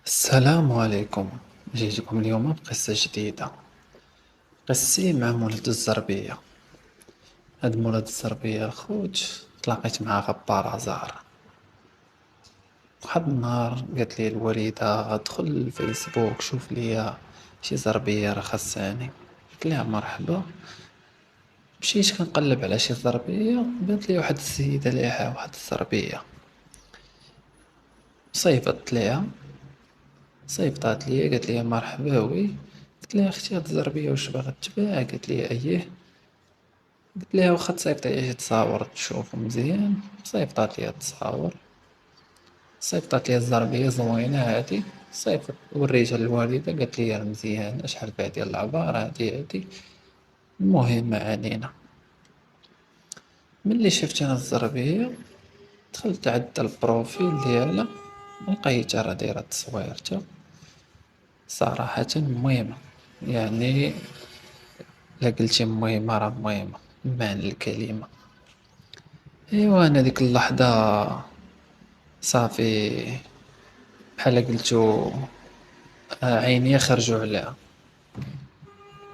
السلام عليكم. جيتكم اليوم بقصة جديدة. قصتي مع مولد الزربية. هاد مولد الزربية خوت تلاقيت معاه بارازار. واحد النهار قالت لي الوالدة ادخل الفيسبوك شوف ليا شي زربية راه خاصاني. قلت لها مرحبا. مشيت كنقلب على شي زربية بانت لي واحد السيدة ليها واحد الزربية. صيفطت ليها صيفطات ليا قالت لي مرحبا وي. قلت لها اختي هاد الزربية واش باغا تباع؟ قالت لي اييه. قلت لها واخا تصيفط لي شي تصاور تشوفو مزيان. صيفطات لي التصاور، صيفطات لي الزربية زوينة هادي. صيفط وريتها للوالدة قالت لي راه مزيانة شحال فيها ديال العبار هادي. المهم ما علينا. ملي شفت انا الزربية دخلت عدت البروفيل ديالها لقيتها راه دايرة تصويرتها صراحة مهمة. يعني لا قلتي مهمة راه مهمة بمعنى الكلمة. ايوا انا ديك اللحظة صافي بحال قلتو عينيا خرجوا عليها.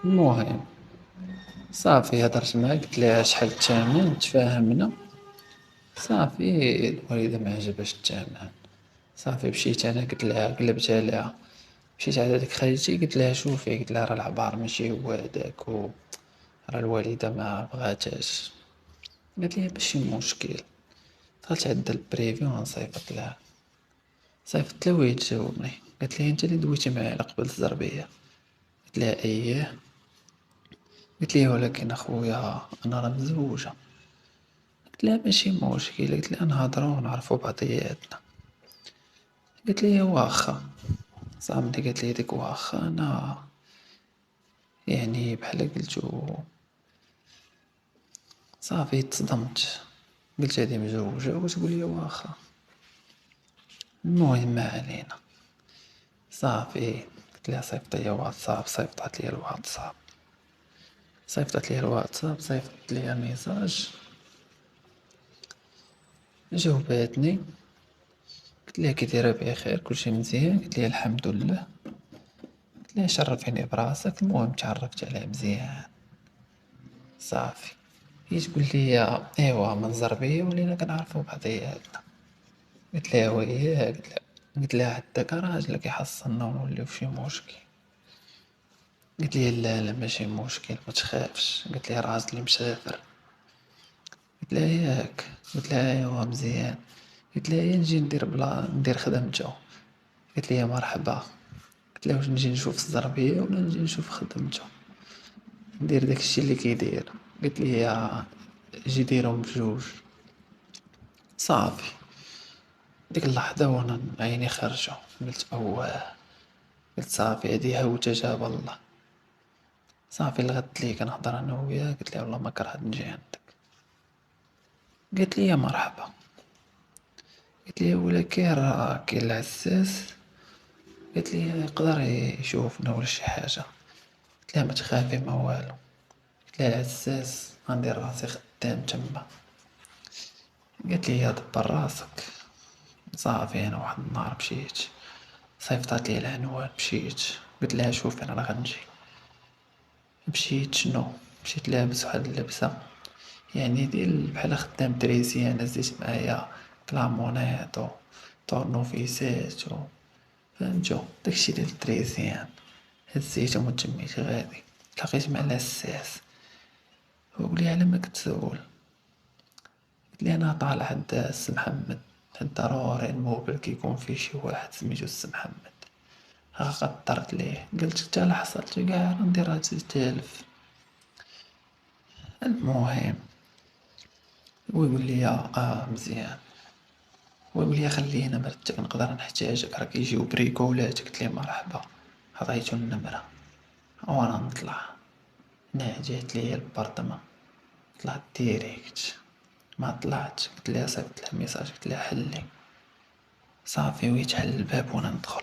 المهم صافي هدرت معاها قلت لها شحال الثمن تفاهمنا. صافي الوالدة ما عجبهاش الثمن. صافي مشيت انا قلت لها قلبت عليها. مشيت على ديك خالتي قلت لها شوفي قلت لها راه العبار ماشي هو هداك راه الوالدة ما بغاتهاش. قالت لي ماشي مشكل. دخلت عند البريفي ونصيفط لها. صيفطت لها وهي تجاوبني قالت لي انت اللي دويتي معايا على قبل الزربية. قلت لها اييه. قلت لي ولكن اخويا انا راه مزوجة. قلت لها ماشي مشكل. قلت لها نهضروا ونعرفوا بعضياتنا. قلت لي واخا. صامتي قالت لي ديك واخا انا يعني بحال قلتو صافي تصدمت. قلت هادي مزوجة وتقول لي واخا. المهم ما علينا. صافي قلت لها صيفط لي واتساب. صيفطات لي الواتساب. صيفطت لي ميساج. جاوباتني قلت لها كي دايرة بخير كلشي مزيان. قلت لها الحمد لله. قلت لها شرفيني براسك. المهم تعرفت عليه مزيان. صافي هي تقول لي ايوا من الزربية ولينا كنعرفو بعضياتنا. قلت لها وياه. قلت لها حتى راجلك يحصلنا ونوليو فشي مشكل. قلت لي لا ماشي مشكل ما تخافش. قلت لي راجلي مسافر. قلت لها ياك. قلت لها ايوا مزيان. قلت لها نجي ندير خدمته. قلت لي مرحبا. قلت لها واش نجي نشوف الزربية ولا نجي نشوف خدمته. ندير داكشي اللي كيدير. قلت لي جي ديرهم بجوج. صافي ديك اللحظة وانا عيني خرجوا. قلت اواه. قلت صافي هادي هوجة جاب الله. صافي لغدت ليه كنهضر انا وياه. قلت لها والله ما كرهت نجي عندك. قالت لي يا مرحبا. قلت لها ولكن راه كاين العزاز. قالت لي يقدر يشوفنا ولا شي حاجة. قلت لها ما تخافي ما والو. قلت لها العزاز غندير راسي خدام تما. قالت لي دبر راسك. صافي انا واحد النهار مشيت صيفطات لي العنوان. مشيت قلت لها شوفي انا راه غنجي. مشيت لابس واحد اللبسة يعني ديال بحال خدام دريسي. انا زدت معايا كلامونيط و طورنوفيسات و فهمتو داكشي ديال الدريسيان. هزيتهم وتميت غادي. تلاقيت مع العساس. هو قال لي على ما كتسول. قلت لي انا طالع عند السي محمد. ضروري الموبل كيكون فيه شي واحد سميتو السي محمد. قدرت ليه قلت حتى لا حصلت كاع نديرها 6000. المهم هو يقول لي مزيان. هو يقول لي خلينا مرتب نقدر نحتاجك راه كيجيو بريكولات. قلت ليه مرحبا. عطيتو النمرة وانا نطلع. نادات ليا البرطمة. طلعت ديريكت. ما طلعت قلت لها صيفط لها ميساج قلت لها حلي. صافي ويتحل الباب وانا ندخل.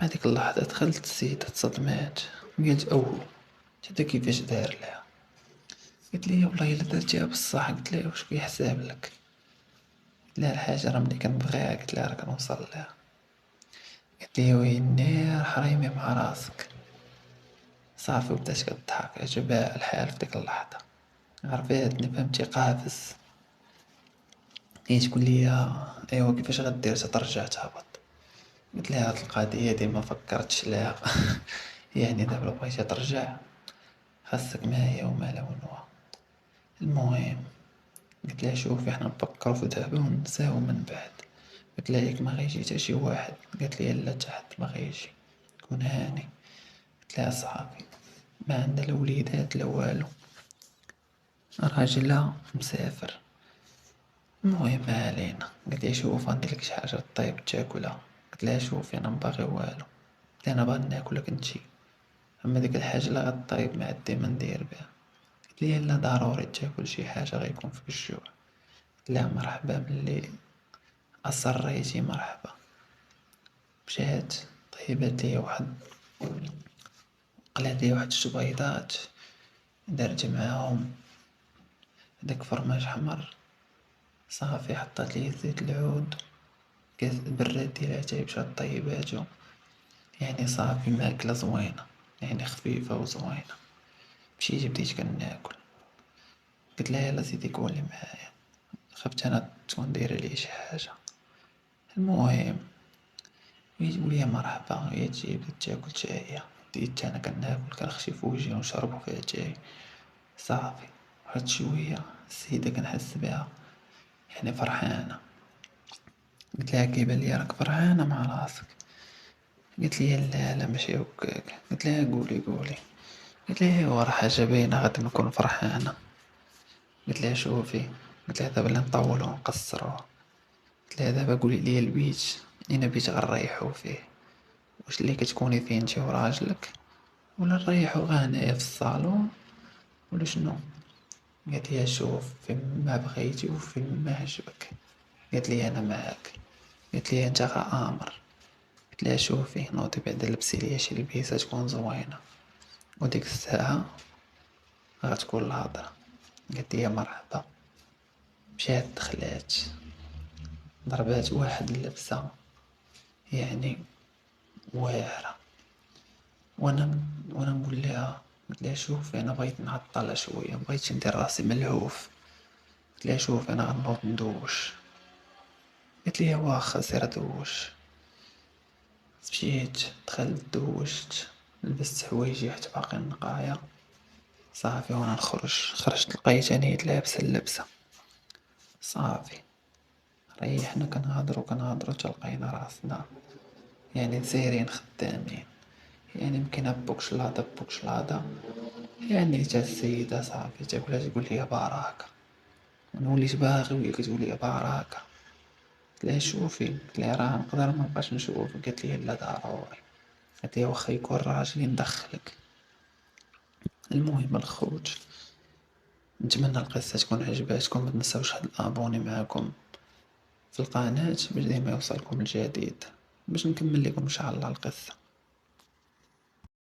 مع ديك اللحظة دخلت السيدة تصدمات. قالت انت كيفاش داير لها. قلت لها والله الا درتيها بصح. قلت لها واش كيحساب لك. قلت لها الحاجة راه ملي كنبغيها. قلت لها راه كنوصل لها. قلت لي ويني حريمي مع راسك. صافي وبدات كضحك، عجبها الحال في ديك اللحظة، عرفاتني فهمتي قافز. هي تقول لي ايوا كيفاش غدير تترجع تهبط. قلت لها هاد القضية هادي ما فكرتش ليها يعني دابا لو بغيتي ترجع خاصك ما هي وما لا ونوا. المهم قلت لها شوفي حنا نفكرو في دابا ونساو من بعد. قلت لها ياك ما غيجي حتى شي واحد، قالت لي لا تحت ما غيجي، كون هاني. قلت لها صافي ما عندنا لا وليدات لا والو، راجلها مسافر. المهم ما علينا. قالت لي شوف غنديرلك شي حاجة طيب تاكلها. قلت لها شوفي انا مباغي والو، قلت لها انا باغي ناكلك نتي، اما ديك الحاجة اللي غطيب ما عندي ما ندير بها. قالت لي لا ضروري تاكل شي حاجة غيكون فيك الجوع. قلت لها مرحبا ملي اصريتي مرحبا. مشات طيبات ليا واحد، قلات ليا واحد الشبيضات، درت معاهم داك فرماج حمر. صافي حطات لي زيت العود، كاس براد ديال اتاي مشات طيباتو. يعني صافي ماكلة زوينة، يعني خفيفة وزوينة. مشيت بديت كناكل، قلت لها يلا زيدي كولي معايا، خفت انا تكون دايرة ليا شي حاجة. المهم هي تقولي مرحبا، هي تجي بدات تاكل تاهي، بديت انا كناكل كنخشي في وجهي ونشربو فيها تاي. صافي واحد شوية السيدة كنحس بها يعني فرحانة. قلت لها كيبان ليا راك فرحانة مع راسك. قالت لي لا ماشي هكاك. قلت لها قولي. قالت لي ايوا راه حاجة باينة غادي نكون فرحانة. قلت لها شوفي، قلت لها دابا لا نطولو ونقصرو. قلت لها دابا قولي لي البيت اين بيت غنريحو فيه، واش اللي كتكوني فيه نتي وراجلك ولا نريحو غا هنايا في الصالون ولا شنو؟ قالت لي شوف فين ما بغيتي وفين ما عجبك. قالت لي انا معاك. قالت لي انت غا امر. قلت لها شوفي نوضي بعدا لبسي ليا شي لبيسة تكون زوينة وديك الساعة غتكون الهضرة. قالت لي مرحبا. مشات دخلات ضربات واحد اللبسة يعني واعرة. وانا نقول لها، قلت لها شوفي انا بغيت نعطل شوية، مبغيتش ندير راسي ملهوف. قلت لها شوفي انا غنوض ندوش. قالت لي واخا سير دوش. مشيت دخلت دوشت، لبست حوايجي حيت باقي نقايا. صافي وانا خرجت لقيتني لابسة اللبسة. صافي ريحنا كنهضرو تلقينا راسنا يعني سايرين خدامين، يعني يمكن بوكشلاضة يعني تا السيدة صافي تاكلها تقول لي باراكة، ونوليت باغي وهي كتقول لي باراكة. قلت لها شوفي، قلت لها راه نقدر مبقاش نشوف. قالت لي لا ضروري. قالت لي واخا يكون راجلي ندخلك. المهم الخوت، نتمنى القصة تكون عجباتكم، ما تنساوش هاد الابوني معاكم في القناة باش ديما يوصلكم الجديد باش نكمل لكم ان شاء الله القصة.